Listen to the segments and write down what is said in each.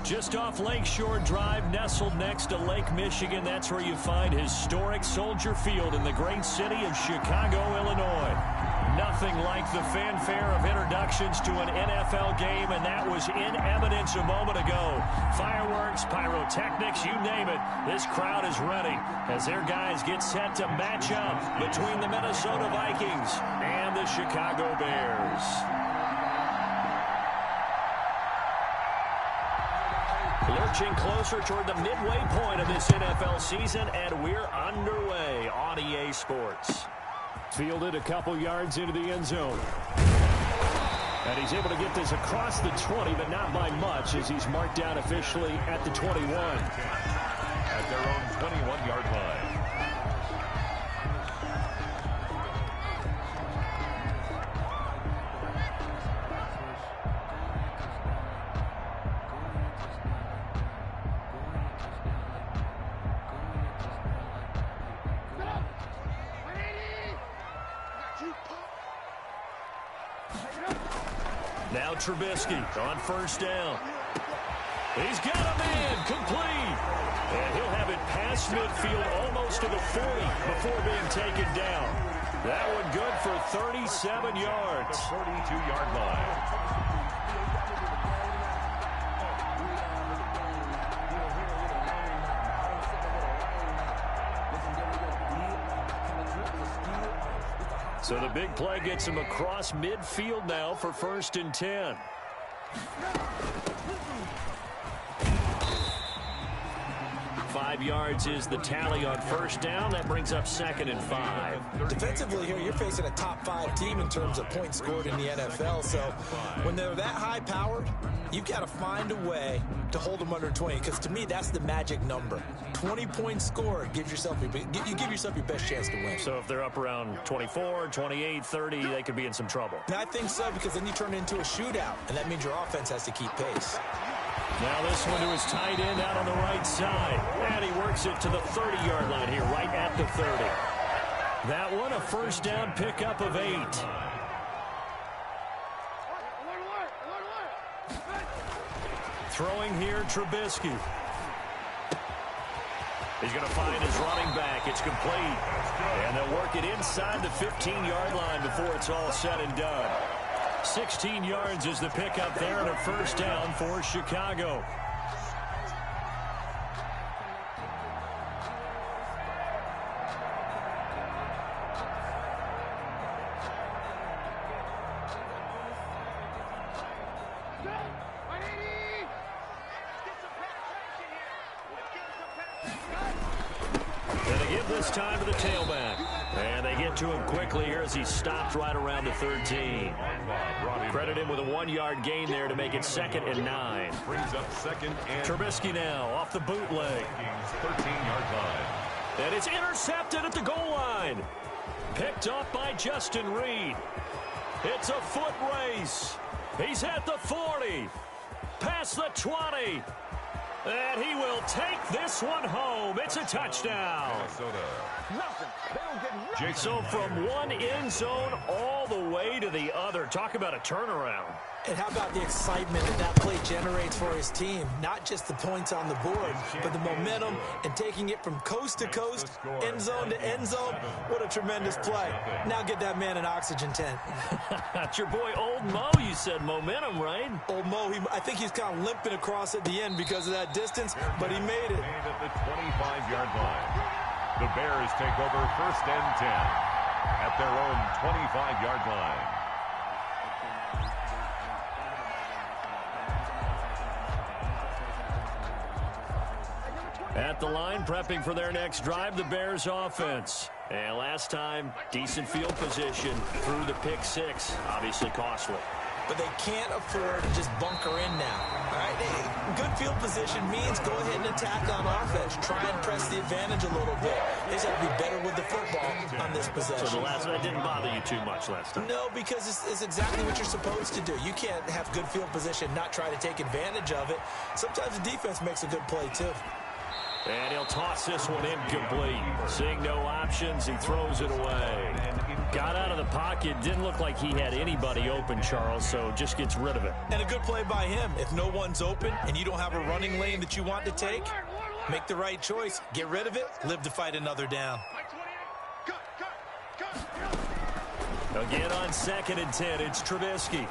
Just off Lakeshore Drive, nestled next to Lake Michigan. That's where you find historic Soldier Field in the great city of Chicago, Illinois. Nothing like the fanfare of introductions to an NFL game, and that was in evidence a moment ago. Fireworks, pyrotechnics, you name it. This crowd is ready as their guys get set to match up between the Minnesota Vikings and the Chicago Bears. Lurching closer toward the midway point of this NFL season, and we're underway on EA Sports. Fielded a couple yards into the end zone. And he's able to get this across the 20, but not by much, as he's marked down officially at the 21. At their own 21-yard line. Now Trubisky on first down. He's got a man complete. And he'll have it past midfield almost to the 40 before being taken down. That one good for 37 yards. 42-yard line. So the big play gets him across midfield now for 1st and 10. Five yards is the tally on first down. That brings up 2nd and 5. Defensively here, you're facing a top 5 team in terms of points scored in the NFL. So when they're that high powered, you've got to find a way to hold them under 20. Because to me, that's the magic number. 20 points scored gives yourself you give yourself your best chance to win. So if they're up around 24, 28, 30, they could be in some trouble. And I think so, because then you turn it into a shootout, and that means your offense has to keep pace. Now this one to his tight end out on the right side. And he works it to the 30-yard line here, right at the 30. That one a first down pickup of 8. Throwing here, Trubisky. He's going to find his running back. It's complete. And they'll work it inside the 15-yard line before it's all said and done. 16 yards is the pickup there and a first down for Chicago. And they give this time to the tailback. And they get to him quickly here as he stopped right around the 13. Credit him with a 1-yard gain there to make it 2nd and 9. Brings up 2nd and Trubisky now off the bootleg. 13-yard line. And it's intercepted at the goal line. Picked off by Justin Reed. It's a foot race. He's at the 40. Past the 20. And he will take this one home. It's a touchdown. So from one end zone all the way to the other. Talk about a turnaround. And how about the excitement that play generates for his team? Not just the points on the board, but the momentum and taking it from coast to coast, end zone to end zone. What a tremendous play. Now get that man an oxygen tent. That's your boy Old Mo, you said. Momentum, right? Old Mo, I think he's kind of limping across at the end because of that distance, but he made it. At the 25-yard line. The Bears take over 1st and 10 at their own 25-yard line. At the line, prepping for their next drive, the Bears offense. And last time, decent field position through the pick 6. Obviously costly. But they can't afford to just bunker in now. All right? Good field position means go ahead and attack on offense. Try and press the advantage a little bit. They just have to be better with the football on this possession. So the last one didn't bother you too much last time? No, because it's exactly what you're supposed to do. You can't have good field position, not try to take advantage of it. Sometimes the defense makes a good play, too. And he'll toss this one incomplete. Seeing no options, he throws it away. Got out of the pocket. Didn't look like he had anybody open, Charles, so just gets rid of it. And a good play by him. If no one's open and you don't have a running lane that you want to take, make the right choice. Get rid of it. Live to fight another down. Again on 2nd and 10, it's Trubisky.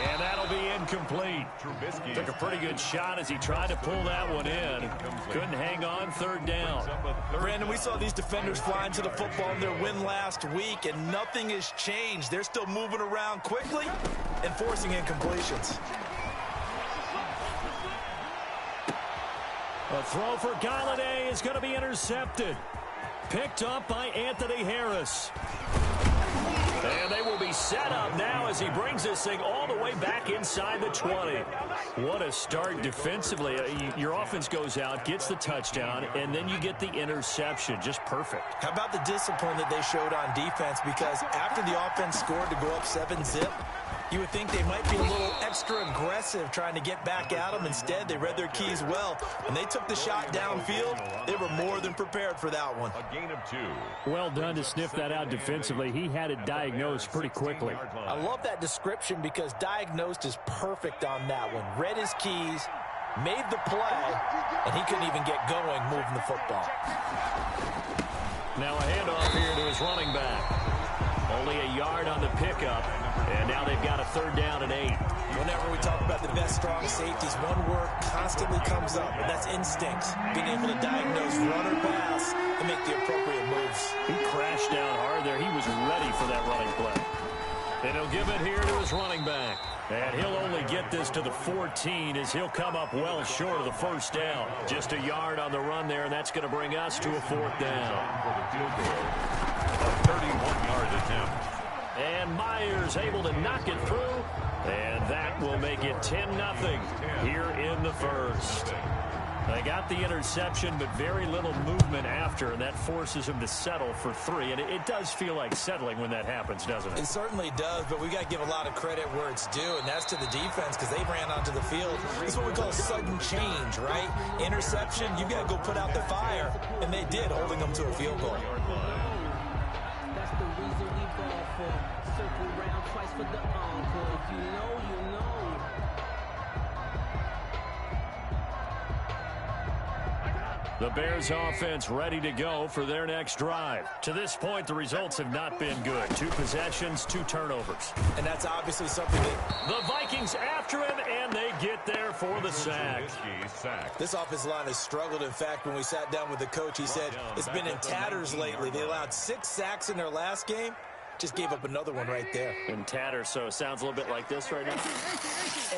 And that'll be incomplete. Trubisky took a pretty good shot as he tried to pull that one in. Couldn't hang on, 3rd down. Brandon, we saw these defenders flying to the football in their win last week, and nothing has changed. They're still moving around quickly and forcing incompletions. A throw for Galladay is going to be intercepted. Picked up by Anthony Harris. And they will be set up now as he brings this thing all the way back inside the 20. What a start defensively. Your offense goes out, gets the touchdown, and then you get the interception. Just perfect. How about the discipline that they showed on defense? Because after the offense scored to go up 7-zip, you would think they might be a little extra aggressive trying to get back at them. Instead, they read their keys well. When they took the shot downfield, they were more than prepared for that one. A gain of 2. Well done to sniff that out defensively. He had it diagnosed pretty quickly. I love that description because diagnosed is perfect on that one. Read his keys, made the play, and he couldn't even get going moving the football. Now a handoff here to his running back. Only a yard on the pickup, and now they've got a 3rd down and 8. Whenever we talk about the best strong safeties, one word constantly comes up, and that's instincts. Being able to diagnose run or pass and make the appropriate moves. He crashed down hard there. He was ready for that running play. And he'll give it here to his running back. And he'll only get this to the 14 as he'll come up well short of the 1st down. Just a yard on the run there, and that's going to bring us to a 4th down. A 31-yard attempt. And Myers able to knock it through. And that will make it 10-0 here in the 1st. They got the interception, but very little movement after, and that forces him to settle for 3. And it does feel like settling when that happens, doesn't it? It certainly does, but we got to give a lot of credit where it's due, and that's to the defense because they ran onto the field. It's what we call sudden change, right? Interception, you got to go put out the fire, and they did, holding them to a field goal. That's the reason we ball for. Circle round twice for the encore. If you know, you know. The Bears offense ready to go for their next drive. To this point, the results have not been good. 2 possessions, 2 turnovers. And that's obviously something that The Vikings after him, and they get there for the sack. this offensive line has struggled. In fact, when we sat down with the coach, he said it's been in tatters lately. They allowed 6 sacks in their last game. Just gave up another one right there. In tatters, so it sounds a little bit like this right now.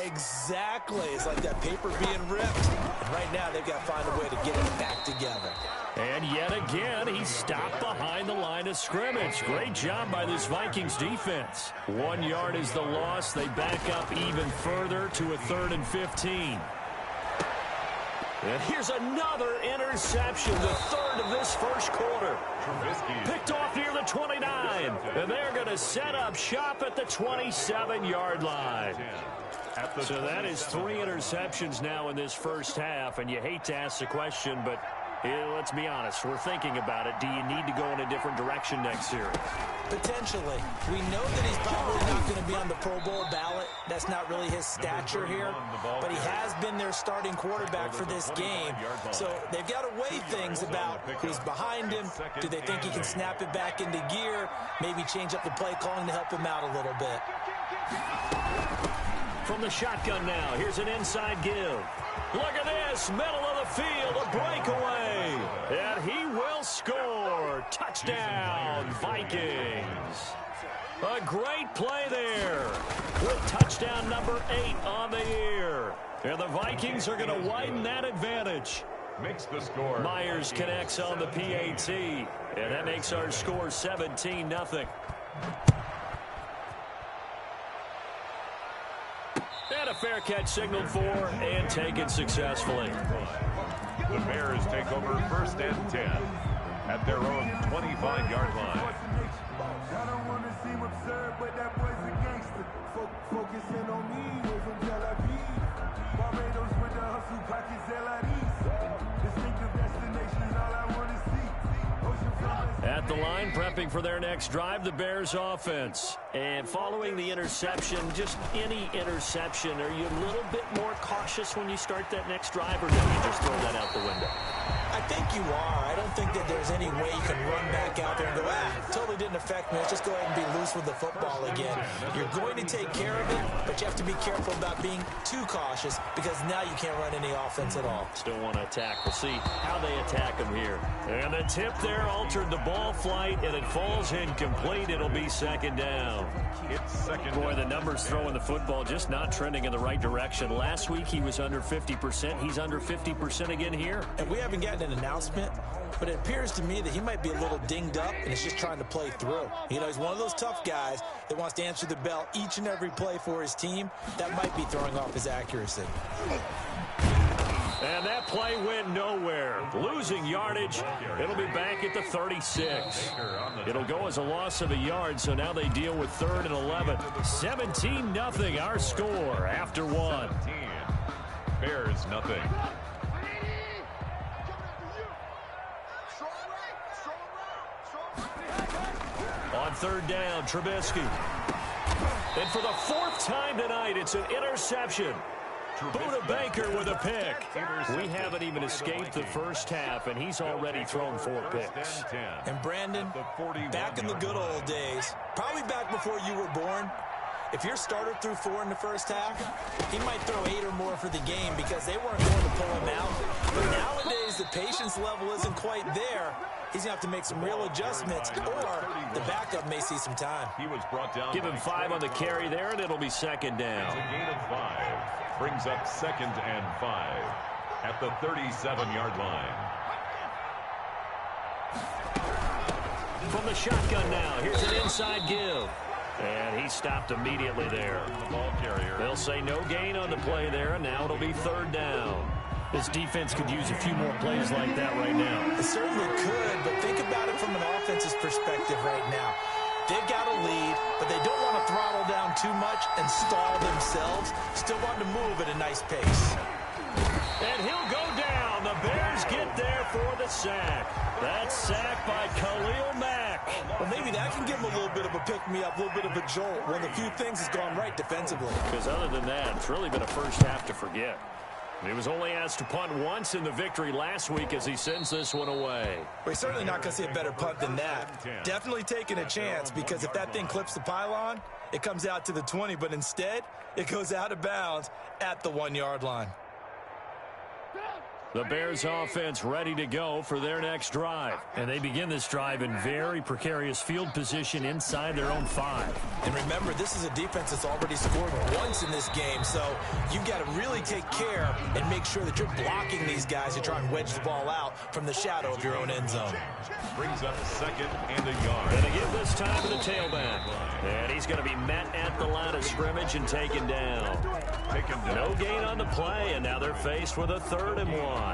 Exactly. It's like that paper being ripped. And right now, they've got to find a way to get it back together. And yet again, he stopped behind the line of scrimmage. Great job by this Vikings defense. 1 yard is the loss. They back up even further to a 3rd and 15. And here's another interception, the 3rd of this 1st quarter. Picked off near the 29. And they're going to set up shop at the 27-yard line. So that is 3 interceptions now in this 1st half. And you hate to ask the question, but let's be honest. We're thinking about it. Do you need to go in a different direction next series? Potentially. We know that he's probably not going to be on the Pro Bowl ballot. That's not really his stature here. But he has been their starting quarterback for this game. So they've got to weigh things about who's behind him. Do they think he can snap it back into gear? Maybe change up the play calling to help him out a little bit. From the shotgun now, here's an inside give. Look at this, middle of the field, a breakaway. And he will score. Touchdown, Vikings. A great play there with touchdown number 8 on the year. And the Vikings are going to widen that advantage. Makes the score. Myers connects on the PAT. And that makes our score 17-0. And a fair catch signaled for and taken successfully. The Bears take over 1st and 10 at their own 25-yard line. I don't want to seem absurd, but that boy's a gangster. Focusing on me, we're from Tel Aviv. Barbados with the hustle, pockets LIDs. Distinctive destinations, all I want to see. At at the line, prepping for their next drive, the Bears offense. And following the interception, just any interception, are you a little bit more cautious when you start that next drive, or do you just throw that out the window? I think you are. I don't think that there's any way you can run back out there and go, totally didn't affect me. Let's just go ahead and be loose with the football again. You're going to take care of it, but you have to be careful about being too cautious because now you can't run any offense at all. Still want to attack. We'll see how they attack him here. And the tip there altered the ball flight, and it falls incomplete. It'll be second down. It's second. Boy, the numbers throwing the football just not trending in the right direction. Last week he was under 50%. He's under 50% again here. And we haven't gotten an announcement, but it appears to me that he might be a little dinged up and is just trying to play through. You know, he's one of those tough guys that wants to answer the bell each and every play for his team. That might be throwing off his accuracy. And that play went nowhere. Losing yardage. It'll be back at the 36. It'll go as a loss of a yard, so now they deal with 3rd and 11. 17-0 our score after 1. Bears nothing. On 3rd down, Trubisky. And for the 4th time tonight, it's an interception. Buda Baker with a pick. We haven't even escaped the first half, and he's already thrown 4 picks. And Brandon, back in the good old days, probably back before you were born, if your starter threw 4 in the first half, he might throw 8 or more for the game because they weren't going to pull him out. But nowadays, the patience level isn't quite there. He's going to have to make some real adjustments, or the backup may see some time. He was brought down. Give him 5 on the carry there, and it'll be second down. It's a gain of 5. Brings up 2nd and 5 at the 37-yard line. From the shotgun now, here's an inside give. And he stopped immediately there. The ball carrier. They'll say no gain on the play there, and now it'll be 3rd down. This defense could use a few more plays like that right now. It certainly could, but think about it from an offense's perspective right now. They've got a lead, but they don't want to throttle down too much and stall themselves. Still want to move at a nice pace. And he'll go down. The Bears get there for the sack. That sack by Khalil Mack. Well, maybe that can give him a little bit of a pick-me-up, a little bit of a jolt. One of the few things has gone right defensively. Because other than that, it's really been a first half to forget. He was only asked to punt once in the victory last week as he sends this one away. We're certainly not going to see a better punt than that. Definitely taking a chance, because if that thing clips the pylon, it comes out to the 20, but instead, it goes out of bounds at the 1-yard line. The Bears offense ready to go for their next drive. And they begin this drive in very precarious field position inside their own 5. And remember, this is a defense that's already scored once in this game, so you've got to really take care and make sure that you're blocking these guys who try and wedge the ball out from the shadow of your own end zone. Brings up 2nd and a yard. Going to give this time to the tailback. And he's going to be met at the line of scrimmage and taken down. No gain on the play, and now they're faced with a 3rd and 1.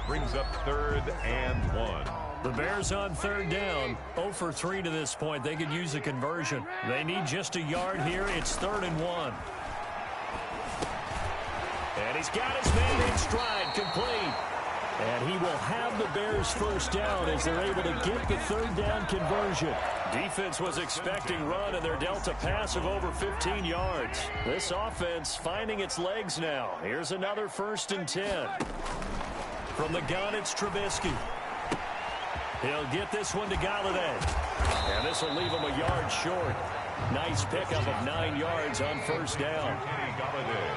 Brings up 3rd and 1. The Bears on 3rd down, 0 for 3 to this point. They could use a conversion. They need just a yard here. It's 3rd and 1. And he's got his man in stride, complete. And he will have the Bears first down as they're able to get the 3rd down conversion. Defense was expecting run, and they're dealt a pass of over 15 yards. This offense finding its legs now. Here's another 1st and 10. From the gun, it's Trubisky. He'll get this one to Galladay. And this will leave him a yard short. Nice pickup of 9 yards on 1st down.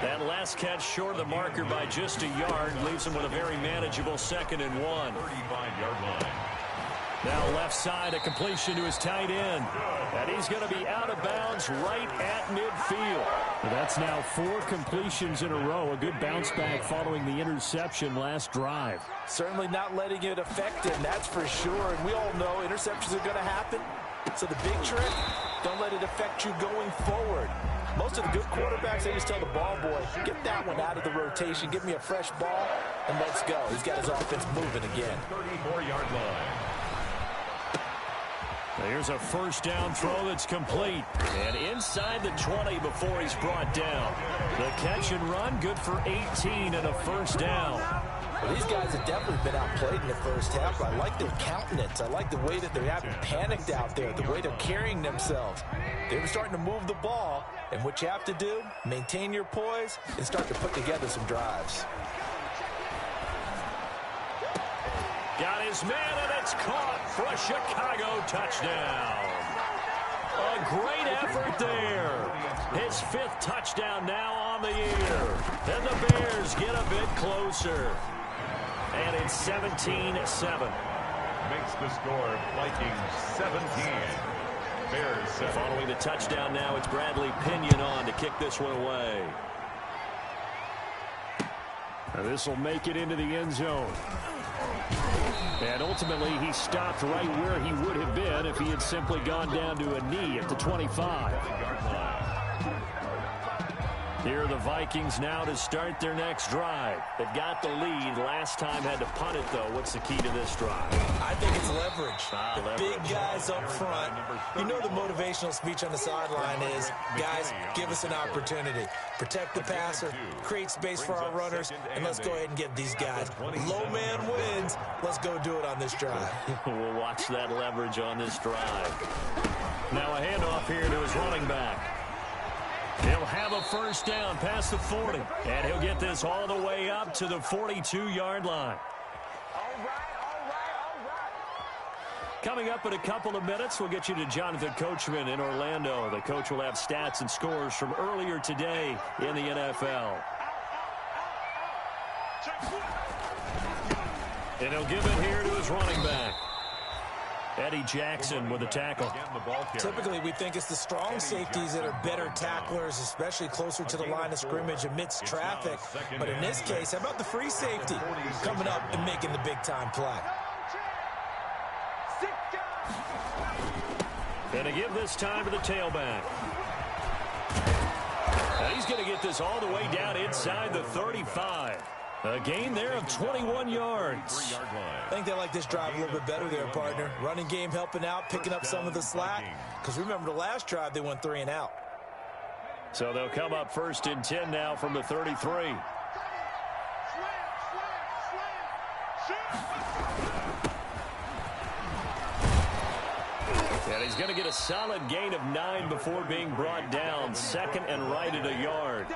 That last catch short of the marker by just a yard leaves him with a very manageable 2nd and 1. 35-yard line. Now left side, a completion to his tight end. And he's going to be out of bounds right at midfield. That's now 4 completions in a row. A good bounce back following the interception last drive. Certainly not letting it affect him, that's for sure. And we all know interceptions are going to happen. So the big trick, don't let it affect you going forward. Most of the good quarterbacks, they just tell the ball boy, get that one out of the rotation, give me a fresh ball, and let's go. He's got his offense moving again. 34-yard line. Here's a 1st down throw that's complete. And inside the 20 before he's brought down. The catch and run, good for 18 and a 1st down. Well, these guys have definitely been outplayed in the first half. I like their countenance. I like the way that they haven't panicked out there, the way they're carrying themselves. They were starting to move the ball, and what you have to do, maintain your poise and start to put together some drives. Got his man, and it's caught for a Chicago touchdown. A great effort there. His 5th touchdown now on the year. And the Bears get a bit closer. And it's 17-7. Makes the score Vikings 17. Bears 7. Following the touchdown now, it's Bradley Pinion on to kick this one away. And this will make it into the end zone. And ultimately, he stopped right where he would have been if he had simply gone down to a knee at the 25. Here are the Vikings now to start their next drive. They've got the lead. Last time had to punt it, though. What's the key to this drive? I think it's leverage. Big guys up front. You know the motivational speech on the sideline is, guys, give us an opportunity. Protect the passer, create space for our runners, and let's go ahead and get these guys. Low man wins. Let's go do it on this drive. We'll watch that leverage on this drive. Now a handoff here to his running back. He'll have a first down past the 40, and he'll get this all the way up to the 42-yard line. Coming up in a couple of minutes, we'll get you to Jonathan Coachman in Orlando. The coach will have stats and scores from earlier today in the NFL. And he'll give it here to his running back. Eddie Jackson with a tackle. Typically, we think it's the strong safeties that are better tacklers, especially closer to the line of scrimmage amidst traffic. But in this case, how about the free safety coming up and making the big-time play? And to give this time to the tailback. And he's going to get this all the way down inside the 35. A gain there of 21 yards. I think they like this drive a little bit better there, partner. Running game helping out, picking up some of the slack. Because remember the last drive, they went 3 and out. So they'll come up 1st and 10 now from the 33. And he's going to get a solid gain of 9 before being brought down. 2nd and right at a yard.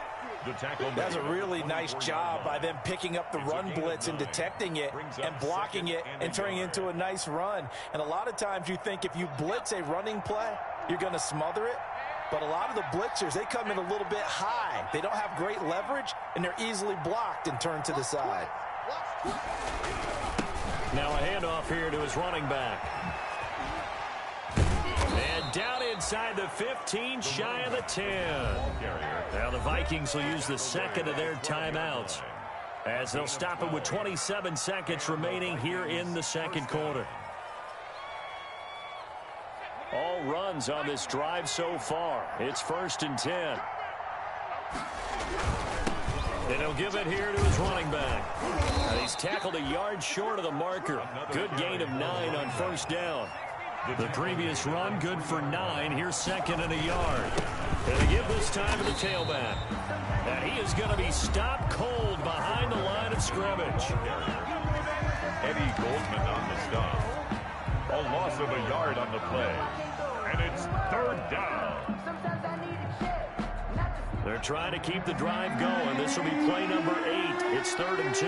That's a really nice job by them picking up the run blitz and detecting it and blocking it and turning it into a nice run. And a lot of times you think if you blitz a running play, you're going to smother it. But a lot of the blitzers, they come in a little bit high. They don't have great leverage, and they're easily blocked and turned to the side. Now a handoff here to his running back. And down inside the 15, shy of the 10. Now the Vikings will use the 2nd of their timeouts as they'll stop it with 27 seconds remaining here in the 2nd quarter. All runs on this drive so far. It's 1st and 10. And he'll give it here to his running back. And he's tackled a yard short of the marker. Good gain of 9 on 1st down. The previous run, good for 9. Here's 2nd and a yard. And they give this time to the tailback. And he is going to be stopped cold behind the line of scrimmage. Eddie Goldman on the stop. A loss of a yard on the play. And it's 3rd down. They're trying to keep the drive going. This will be play number 8. It's 3rd and 2.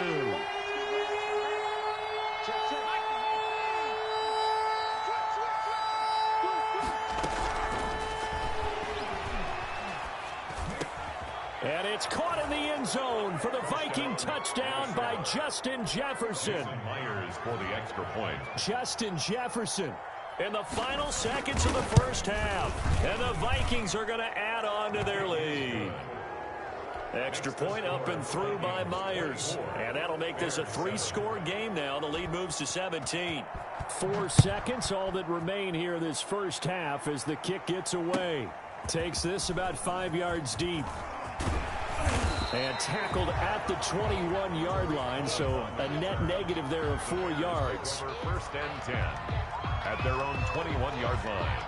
And it's caught in the end zone for the Viking touchdown by Justin Jefferson. Myers for the extra point. Justin Jefferson in the final seconds of the first half. And the Vikings are going to add on to their lead. Extra point up and through by Myers. And that'll make this a 3-score game now. The lead moves to 17. 4 seconds, all that remain here this first half as the kick gets away. Takes this about 5 yards deep. And tackled at the 21-yard line, so a net negative there of 4 yards. 1st and 10 at their own 21-yard line.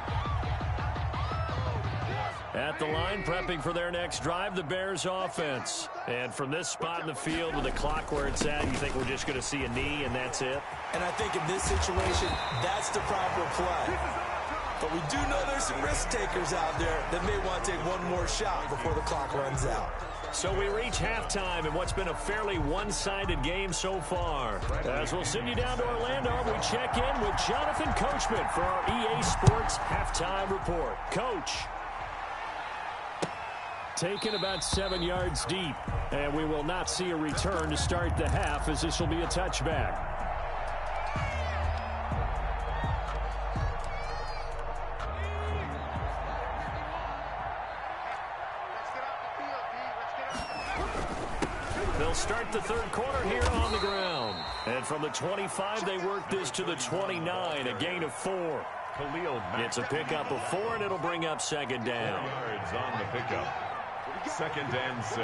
At the line, prepping for their next drive, the Bears offense. And from this spot in the field with the clock where it's at, you think we're just going to see a knee and that's it? And I think in this situation, that's the proper play. But we do know there's some risk takers out there that may want to take one more shot before the clock runs out. So we reach halftime in what's been a fairly one-sided game so far. As we'll send you down to Orlando, we check in with Jonathan Coachman for our EA Sports Halftime Report. Coach. Taken about 7 yards deep, and we will not see a return to start the half as this will be a touchback. They'll start the third quarter here on the ground. And from the 25, they work this to the 29, a gain of 4. Khalil Mack. It's a pickup of 4, and it'll bring up second down. 4 yards on the pickup. 2nd and 6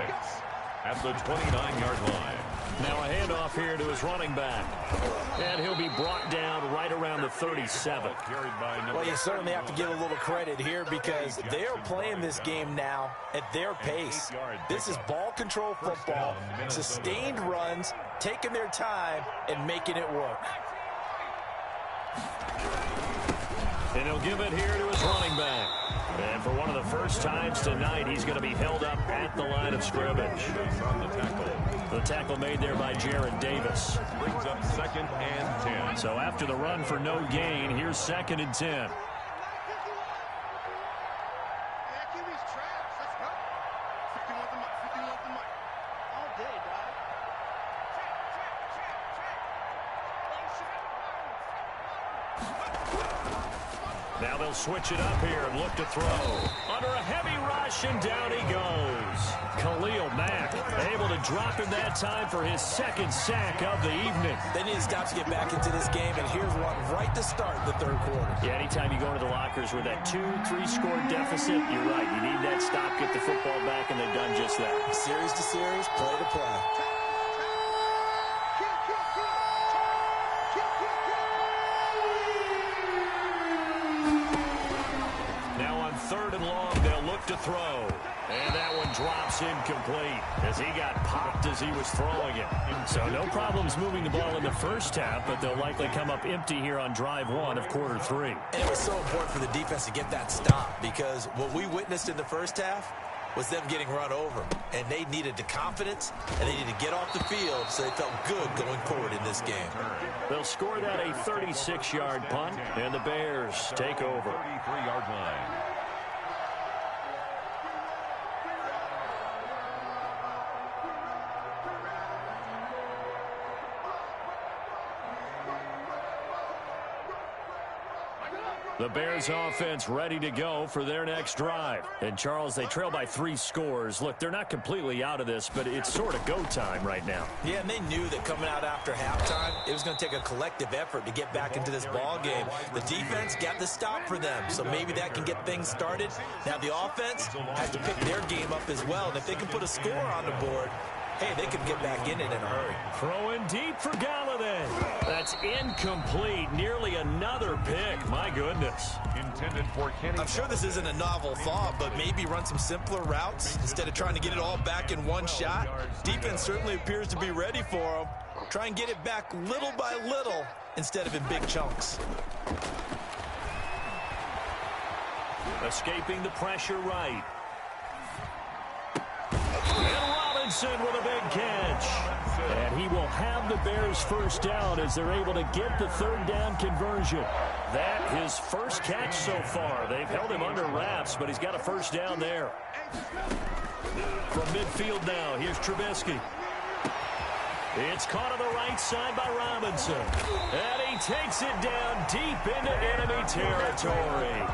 at the 29-yard line. Now a handoff here to his running back. And he'll be brought down right around the 37. Well, you certainly have to give a little credit here because they are playing this game now at their pace. This is ball control football, sustained runs, taking their time, and making it work. And he'll give it here to his running back. And for one of the first times tonight, he's going to be held up at the line of scrimmage. The tackle made there by Jared Davis. Brings up 2nd and 10. So after the run for no gain, here's 2nd and 10. Now they'll switch it up here and look to throw. Under a heavy rush, and down he goes. Khalil Mack able to drop him that time for his 2nd sack of the evening. They need to stop to get back into this game, and here's one right to start the third quarter. Yeah, anytime you go into the lockers with that 2-3 score deficit, you're right. You need that stop, get the football back, and they've done just that. Series to series, play to play. Third and long, they'll look to throw. And that one drops incomplete as he got popped as he was throwing it. So no problems moving the ball in the first half, but they'll likely come up empty here on drive 1 of quarter 3. And it was so important for the defense to get that stop because what we witnessed in the first half was them getting run over. And they needed the confidence, and they needed to get off the field so they felt good going forward in this game. They'll score that a 36-yard punt, and the Bears take over. 33-yard line. The Bears offense ready to go for their next drive. And, Charles, they trail by 3 scores. Look, they're not completely out of this, but it's sort of go time right now. Yeah, and they knew that coming out after halftime, it was going to take a collective effort to get back into this ball game. The defense got the stop for them, so maybe that can get things started. Now the offense has to pick their game up as well, and if they can put a score on the board, hey, they could get back in it in a hurry. Throwing deep for Galladay. That's incomplete. Nearly another pick. My goodness. Intended for Kenny. I'm sure this isn't a novel thought, but maybe run some simpler routes instead of trying to get it all back in one shot. Defense certainly appears to be ready for them. Try and get it back little by little instead of in big chunks. Escaping the pressure right. And Robinson with a big catch. And he will have the Bears first down as they're able to get the third down conversion. That his first catch so far. They've held him under wraps, but he's got a first down there. From midfield now, here's Trubisky. It's caught on the right side by Robinson. And he takes it down deep into enemy territory.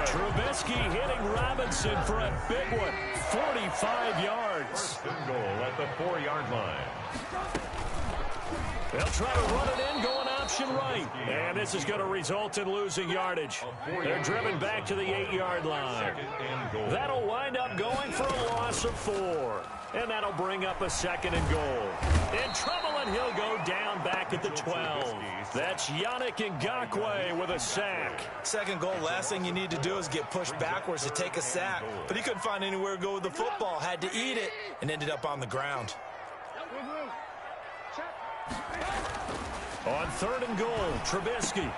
Trubisky hitting Robinson for a big one. 45 yards. Goal at the 4-yard line. They'll try to run it in, going option right. And this is going to result in losing yardage. They're driven back to the 8-yard line. That'll wind up going for a loss of 4. And that'll bring up a 2nd and goal. In trouble one. He'll go down back at the 12. That's Yannick Ngakoue with a sack. Second goal, last thing you need to do is get pushed backwards to take a sack. But he couldn't find anywhere to go with the football, had to eat it, and ended up on the ground. On 3rd and goal, Trubisky.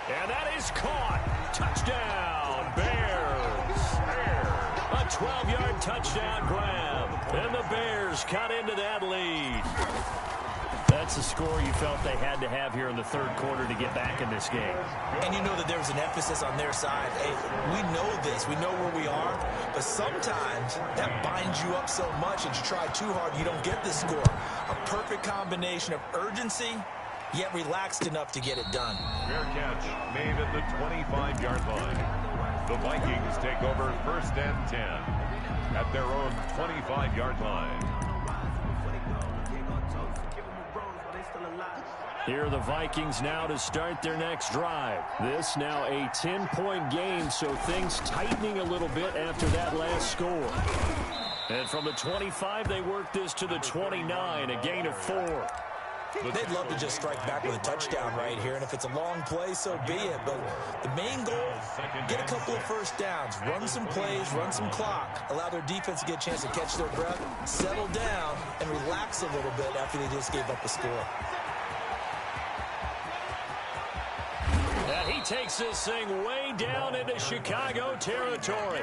And that is caught. Touchdown, Bears. A 12-yard touchdown grab. And the Bears cut into that lead. That's the score you felt they had to have here in the 3rd quarter to get back in this game. And you know that there was an emphasis on their side. Hey, we know this. We know where we are. But sometimes that binds you up so much that you try too hard, you don't get the score. A perfect combination of urgency, yet relaxed enough to get it done. Fair catch made at the 25-yard line. The Vikings take over 1st and 10 at their own 25-yard line. Here are the Vikings now to start their next drive. This now a 10-point game, so things tightening a little bit after that last score. And from the 25, they work this to the 29, a gain of 4. They'd love to just strike back with a touchdown right here, and if it's a long play, so be it. But the main goal, get a couple of first downs, run some plays, run some clock, allow their defense to get a chance to catch their breath, settle down, and relax a little bit after they just gave up a score. And he takes this thing way down into Chicago territory.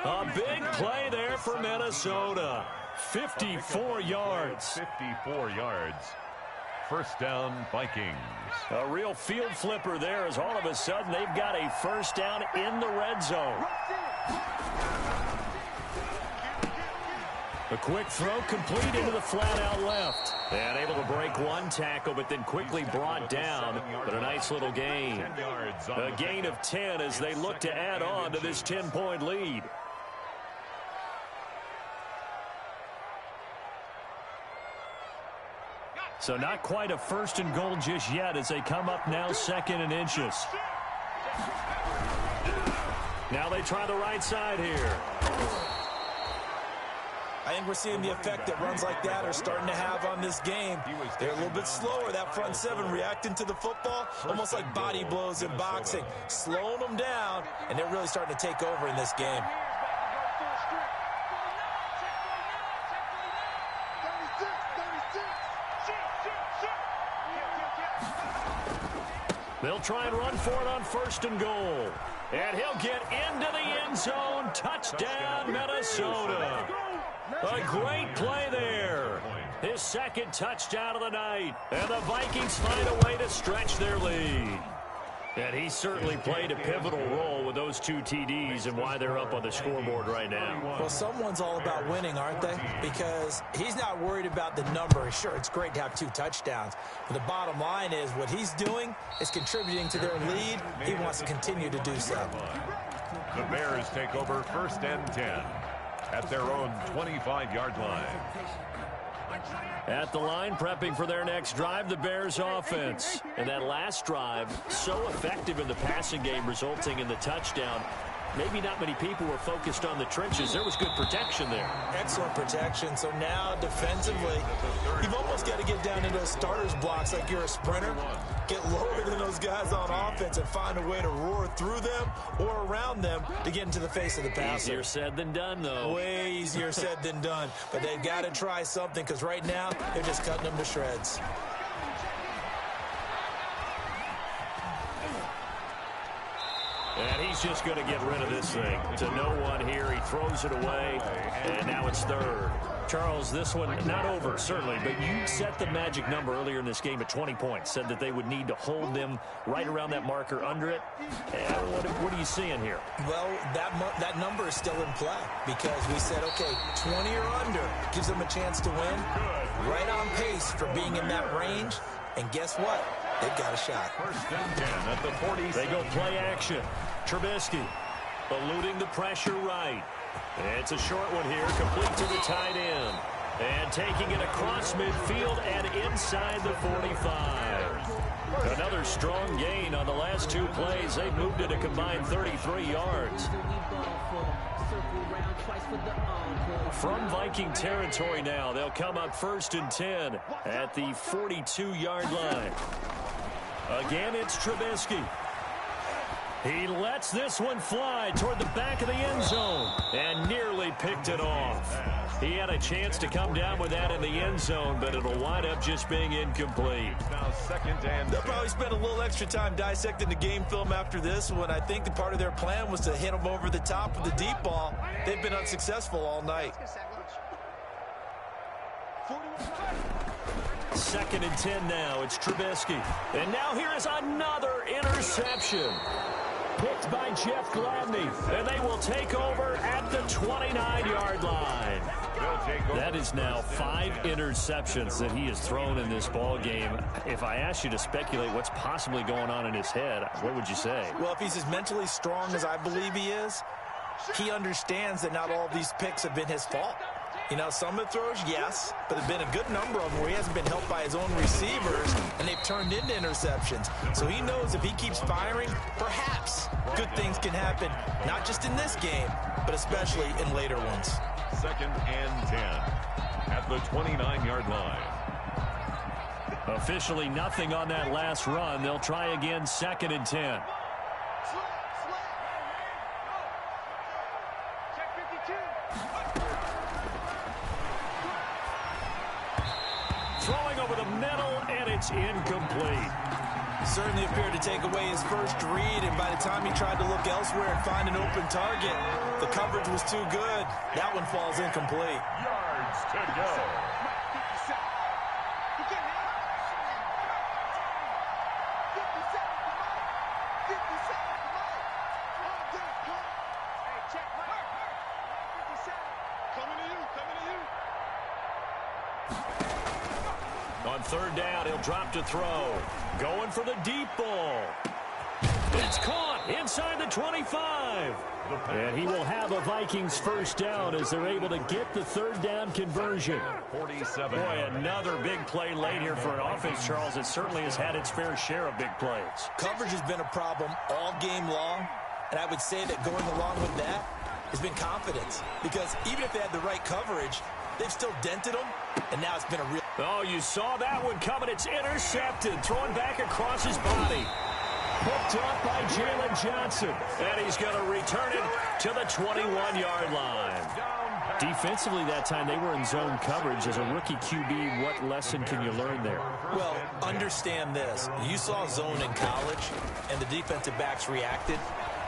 A big play there for Minnesota. 54 yards. 54 yards. 1st down, Vikings. A real field flipper there as all of a sudden they've got a 1st down in the red zone. A quick throw complete into the flat out left. And able to break one tackle, but then quickly brought down. But a nice little gain. A gain of 10 as they look to add on to this 10-point lead. So not quite a 1st and goal just yet as they come up now 2nd and inches. Now they try the right side here. I think we're seeing the effect that runs like that are starting to have on this game. They're a little bit slower, that front 7 reacting to the football, almost like body blows in boxing, slowing them down, and they're really starting to take over in this game. They'll try and run for it on 1st and goal. And he'll get into the end zone. Touchdown, Minnesota. A great play there. His 2nd touchdown of the night. And the Vikings find a way to stretch their lead. And he certainly played a pivotal role with those 2 TDs and why they're up on the scoreboard right now. Well, someone's all about winning, aren't they? Because he's not worried about the number. Sure, it's great to have 2 touchdowns. But the bottom line is what he's doing is contributing to their lead. He wants to continue to do so. The Bears take over 1st and 10 at their own 25-yard line. At the line, prepping for their next drive, the Bears offense. And that last drive, so effective in the passing game, resulting in the touchdown. Maybe not many people were focused on the trenches. There was good protection there. Excellent protection. So now defensively, you've almost got to get down into those starters blocks like you're a sprinter. Get lower than those guys on offense and find a way to roar through them or around them to get into the face of the passer. Easier said than done, though. Way easier said than done. But they've got to try something because right now they're just cutting them to shreds. And he's just going to get rid of this thing. To no one here. He throws it away. And now it's 3rd. Charles, this one not over, certainly. But you set the magic number earlier in this game at 20 points. Said that they would need to hold them right around that marker under it. What are you seeing here? Well, that number is still in play because we said, okay, 20 or under gives them a chance to win. Right on pace for being in that range. And guess what? They've got a shot. 1st and 10 at the 40. They go play action. Trubisky eluding the pressure right. It's a short one here, complete to the tight end. And taking it across midfield and inside the 45. Another strong gain on the last 2 plays. They've moved it a combined 33 yards. From Viking territory now, they'll come up 1st and 10 at the 42-yard line. Again, it's Trubisky. He lets this one fly toward the back of the end zone and nearly picked it off. He had a chance to come down with that in the end zone, but it'll wind up just being incomplete. Now 2nd and They'll probably spend a little extra time dissecting the game film after this one. I think the part of their plan was to hit them over the top with the deep ball. They've been unsuccessful all night. 2nd and 10 now. It's Trubisky. And now here is another interception. Picked by Jeff Gladney. And they will take over at the 29-yard line. That is now 5 interceptions that he has thrown in this ball game. If I asked you to speculate what's possibly going on in his head, what would you say? Well, if he's as mentally strong as I believe he is, he understands that not all of these picks have been his fault. You know, some of the throws, yes, but there's been a good number of them where he hasn't been helped by his own receivers, and they've turned into interceptions. So he knows if he keeps firing, perhaps good things can happen, not just in this game, but especially in later ones. 2nd and 10 at the 29-yard line. Officially nothing on that last run. They'll try again 2nd and 10. Throwing over the middle, and it's incomplete. Certainly appeared to take away his first read, and by the time he tried to look elsewhere and find an open target, the coverage was too good. That one falls incomplete. Yards to go. On 3rd down, he'll drop to throw. Going for the deep ball. It's caught inside the 25. And he will have a Vikings 1st down as they're able to get the 3rd down conversion. 47. Boy, another big play late here for an offense, Charles. It certainly has had its fair share of big plays. Coverage has been a problem all game long, and I would say that going along with that has been confidence. Because even if they had the right coverage, they've still dented them, and now it's been a real... Oh, you saw that one coming. It's intercepted. Thrown back across his body. Picked up by Jalen Johnson. And he's going to return it to the 21-yard line. Defensively that time, they were in zone coverage. As a rookie QB, what lesson can you learn there? Well, understand this. You saw zone in college, and the defensive backs reacted,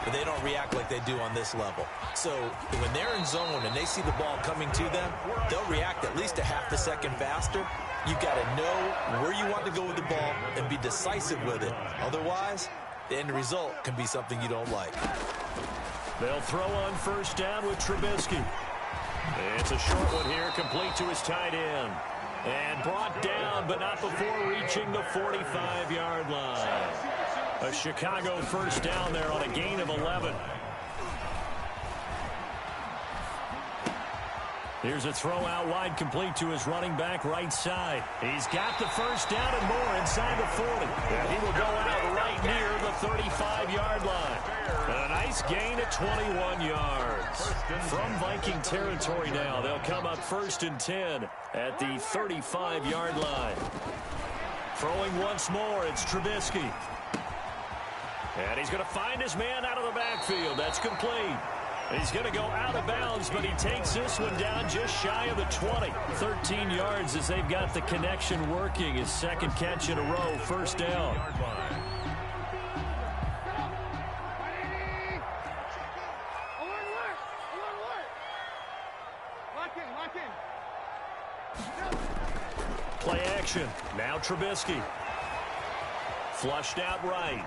but they don't react like they do on this level. So when they're in zone and they see the ball coming to them, they'll react at least a half a second faster. You've got to know where you want to go with the ball and be decisive with it. Otherwise, the end result can be something you don't like. They'll throw on 1st down with Trubisky. It's a short one here, complete to his tight end. And brought down, but not before reaching the 45-yard line. A Chicago 1st down there on a gain of 11. Here's a throw out wide, complete to his running back right side. He's got the 1st down and more inside the 40. And he will go out right near the 35-yard line. And a nice gain of 21 yards. From Viking territory now, they'll come up 1st and 10 at the 35-yard line. Throwing once more, it's Trubisky. And he's going to find his man out of the backfield. That's complete. He's going to go out of bounds, but he takes this one down just shy of the 20. 13 yards as they've got the connection working. His 2nd catch in a row, 1st down. Play action. Now Trubisky. Flushed out right.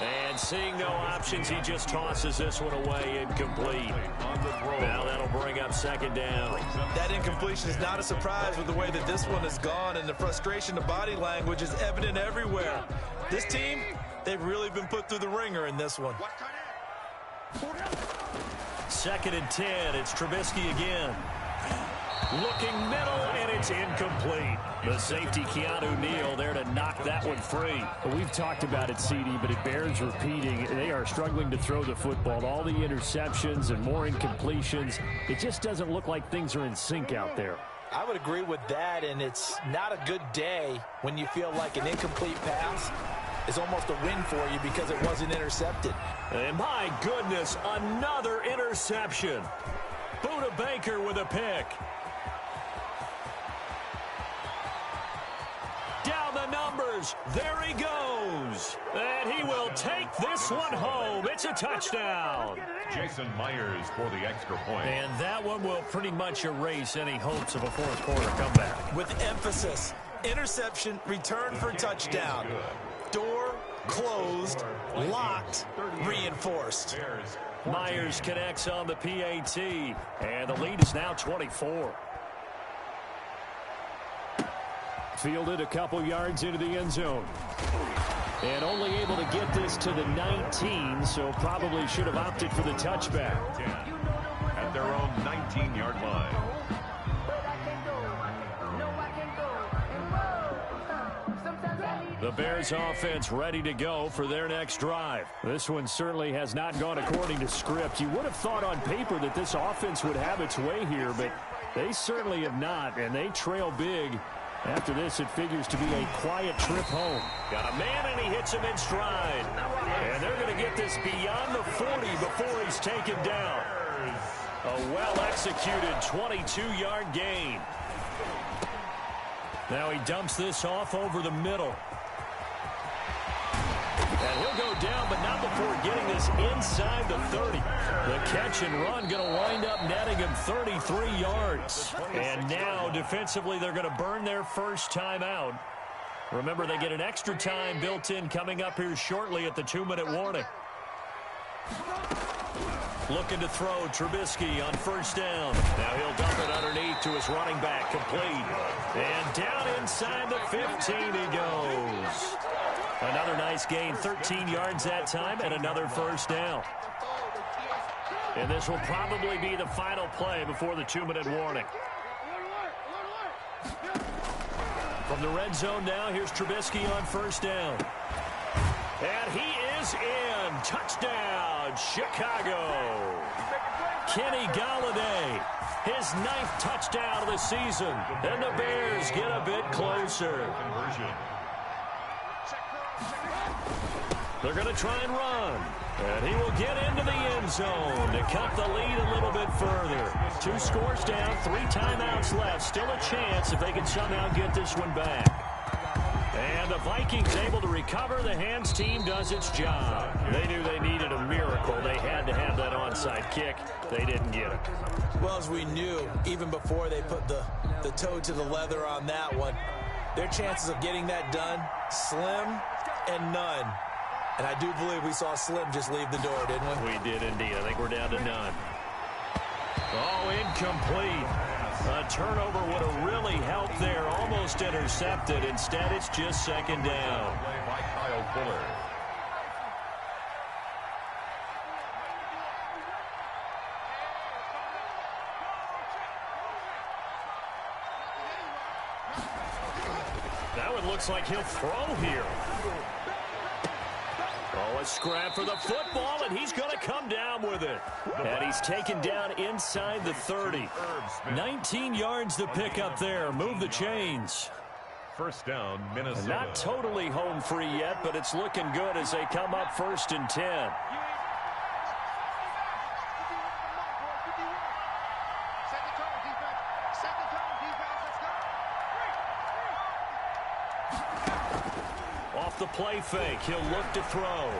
And seeing no options, he just tosses this one away, incomplete. Now that'll bring up 2nd down. That incompletion is not a surprise with the way that this one has gone, and the frustration of body language is evident everywhere. This team, they've really been put through the ringer in this one. 2nd and 10, it's Trubisky again. Looking middle, and it's incomplete. The safety, Keanu Neal, there to knock that one free. Well, we've talked about it, CD, but it bears repeating. They are struggling to throw the football. All the interceptions and more incompletions. It just doesn't look like things are in sync out there. I would agree with that, and it's not a good day when you feel like an incomplete pass is almost a win for you because it wasn't intercepted. And my goodness, another interception. Buda Baker with a pick. Down the numbers. There he goes. And he will take this one home. It's a touchdown. Jason Myers for the extra point. And that one will pretty much erase any hopes of a fourth quarter comeback. With emphasis, interception, return for touchdown. Door closed, locked, reinforced. Myers connects on the PAT, and the lead is now 24. Fielded a couple yards into the end zone. And only able to get this to the 19, so probably should have opted for the touchback. At their own 19-yard line. The Bears offense ready to go for their next drive. This one certainly has not gone according to script. You would have thought on paper that this offense would have its way here, but they certainly have not, and they trail big. After this, it figures to be a quiet trip home. Got a man, and he hits him in stride. And they're going to get this beyond the 40 before he's taken down. A well-executed 22-yard gain. Now he dumps this off over the middle. And he'll go down, but not before getting this inside the 30. The catch and run going to wind up netting him 33 yards. And now, defensively, they're going to burn their first time out. Remember, they get an extra time built in coming up here shortly at the 2-minute warning. Looking to throw Trubisky on first down. Now he'll dump it underneath to his running back, complete. And down inside the 15 he goes. Another nice gain, 13 yards that time, and another first down. And this will probably be the final play before the 2-minute warning. From the red zone now, here's Trubisky on first down. And he is in. Touchdown, Chicago. Kenny Golladay, his 9th touchdown of the season. And the Bears get a bit closer. They're going to try and run. And he will get into the end zone to cut the lead a little bit further. 2 scores down, 3 timeouts left. Still a chance if they can somehow get this one back. And the Vikings able to recover. The hands team does its job. They knew they needed a miracle. They had to have that onside kick. They didn't get it. Well, as we knew, even before they put the toe to the leather on that one, their chances of getting that done, slim and none. And I do believe we saw Slim just leave the door, didn't we? We did indeed. I think we're down to none. Oh, incomplete. A turnover would have really helped there. Almost intercepted. Instead, it's just second down. By Kyle Fuller. Now it looks like he'll throw here. Oh, a scrap for the football, and he's going to come down with it. And he's taken down inside the 30. 19 yards to pick up there. Move the chains. First down, Minnesota. Not totally home free yet, but it's looking good as they come up 1st and 10. Off the play fake, he'll look to throw.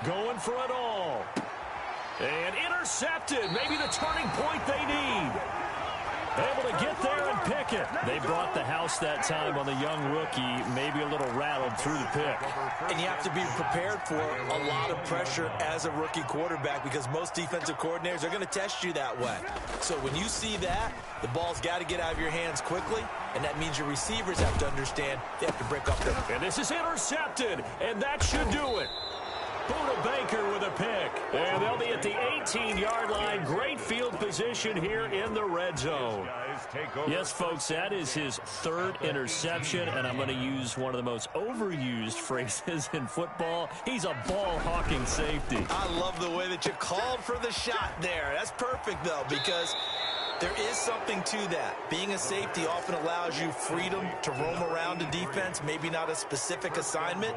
Going for it all. And intercepted. Maybe the turning point they need. Able to get there and pick it. They brought the house that time on the young rookie. Maybe a little rattled through the pick. And you have to be prepared for a lot of pressure as a rookie quarterback because most defensive coordinators are going to test you that way. So when you see that, the ball's got to get out of your hands quickly, and that means your receivers have to understand they have to break up their... And this is intercepted, and that should do it. Buda Baker with a pick. And they'll be at the 18-yard line. Great field position here in the red zone. Yes, folks, that is his third interception, and I'm going to use one of the most overused phrases in football. He's a ball-hawking safety. I love the way that you called for the shot there. That's perfect, though, because there is something to that. Being a safety often allows you freedom to roam around a defense, maybe not a specific assignment.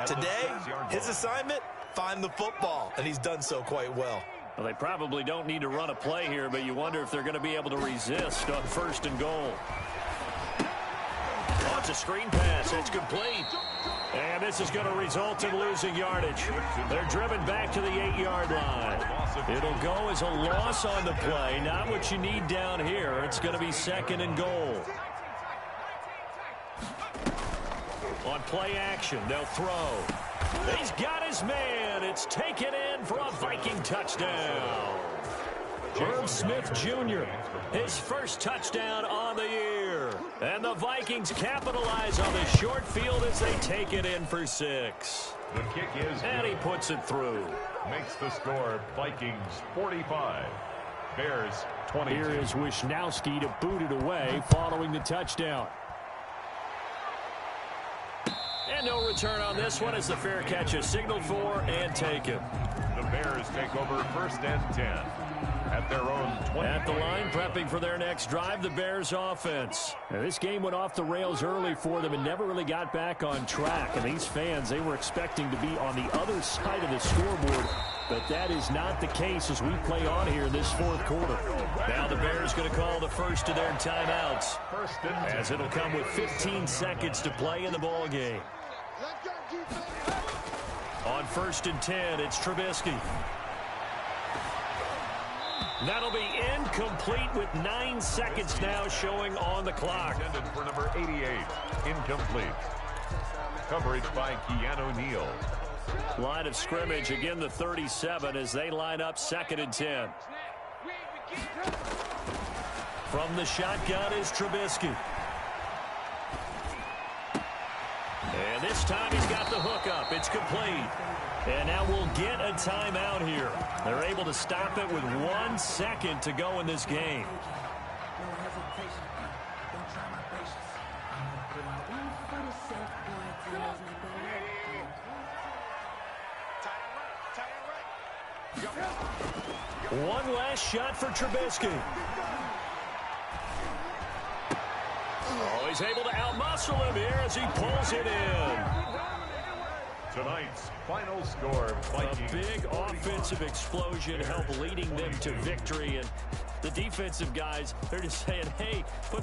Today, his assignment, find the football, and he's done so quite well. Well, they probably don't need to run a play here, but you wonder if they're going to be able to resist on 1st and goal. Oh, it's a screen pass. It's complete. And this is going to result in losing yardage. They're driven back to the 8-yard line. It'll go as a loss on the play. Not what you need down here. It's going to be 2nd and goal. On play action, they'll throw. He's got his man. It's taken in for a Viking touchdown. Herb Smith Jr., his first touchdown on the year. And the Vikings capitalize on the short field as they take it in for 6. The kick is and good. he puts it through. Makes the score Vikings 45. Bears 22. Here is Wisnowski to boot it away following the touchdown. And no return on this one as the fair catch is signaled for and taken. The Bears take over 1st and 10 at their own 20. At the line, prepping for their next drive, the Bears offense. Now, this game went off the rails early for them and never really got back on track. And these fans, they were expecting to be on the other side of the scoreboard. But that is not the case as we play on here in this 4th quarter. Now the Bears going to call the first of their timeouts. 1st and 10. As it'll come with 15 seconds to play in the ball game. On 1st and 10, it's Trubisky. That'll be incomplete with 9 seconds now showing on the clock. Intended for number 88. Incomplete. Coverage by Keanu Neal. Line of scrimmage, again the 37 as they line up 2nd and 10. From the shotgun is Trubisky. And this time he's got the hook up. It's complete. And now we'll get a timeout here. They're able to stop it with 1 second to go in this game. One last shot for Trubisky. Oh, he's able to outmuscle him here as he pulls it in. Tonight's final score, Vikings. A big offensive explosion helped leading them to victory. And the defensive guys, they're just saying, hey, put those